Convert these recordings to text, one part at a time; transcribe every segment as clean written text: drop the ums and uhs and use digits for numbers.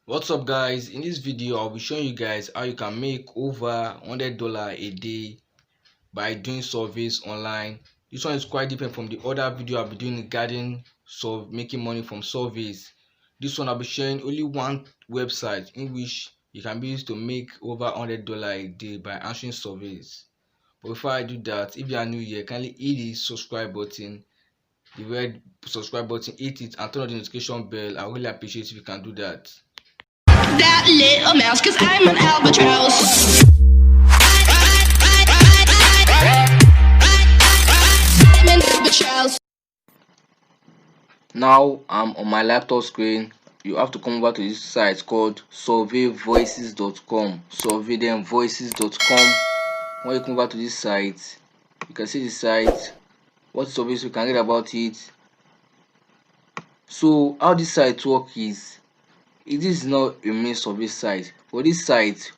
What's up guys? In this video I'll be showing you guys how you can make over $100 a day by doing surveys online. This one is quite different from the other video I'll be doing regarding making money from surveys. This one I'll be sharing only one website in which you can be used to make over $100 a day by answering surveys. But before I do that, if you are new here, kindly hit the subscribe button, the red subscribe button, hit it and turn on the notification bell. I really appreciate if you can do that. That little mouse, cause I'm an albatross. I'm an albatross. Now I'm on my laptop screen. You have to come over to this site called surveyvoices.com. Surveyvoices.com. When you come over to this site, you can see the site, what surveys you can read about it. So how this site works is, it is not a main survey site. For this site,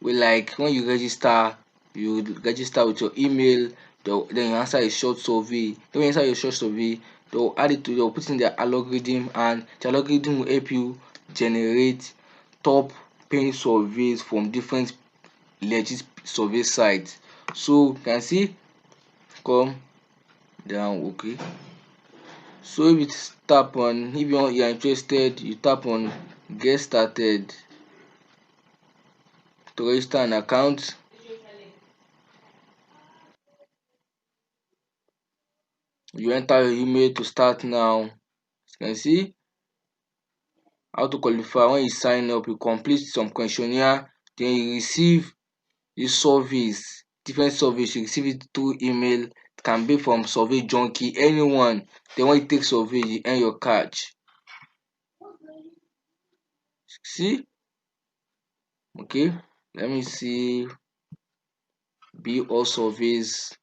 we like when you register with your email, then you answer a short survey. Then when you answer your short survey, they'll add it to, they'll put in their algorithm, and the algorithm will help you generate top paying surveys from different legit survey sites. So you can see, come down, okay. So if you tap on, if you are interested, you tap on get started to register an account. You enter your email to start now. You can see how to qualify. When you sign up, you complete some questionnaire, then you receive the surveys, different surveys. You receive it through email. It can be from Survey Junkie, anyone. Then when you take survey, you earn your catch. See, okay, let me see. Be all surveys.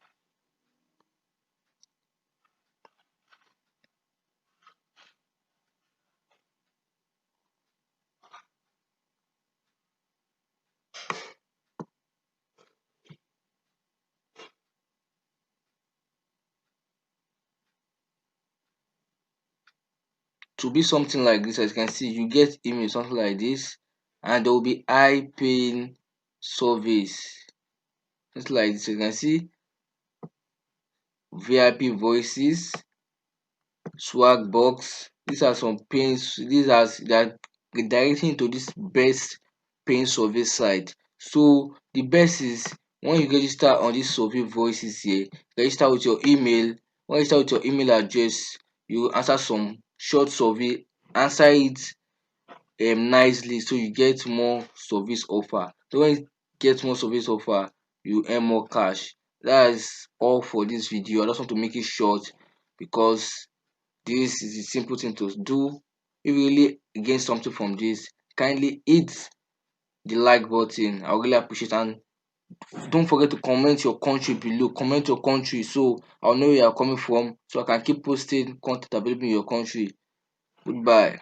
To be something like this, as you can see, you get email something like this, and there will be high paying surveys just like this. You can see VIP voices, swag box. These are some pains. These are that directing to this best paying survey site. So the best is when you register on this survey voices here, register with your email. When you register with your email address, you answer some short survey, answer it nicely, so you get more service offer. So when you get more service offer, you earn more cash. That is all for this video. I just want to make it short because this is a simple thing to do. If you really gain something from this, kindly hit the like button. I really appreciate it. And don't forget to comment your country below. Comment your country so I'll know where you are coming from, so I can keep posting content available in your country. Goodbye.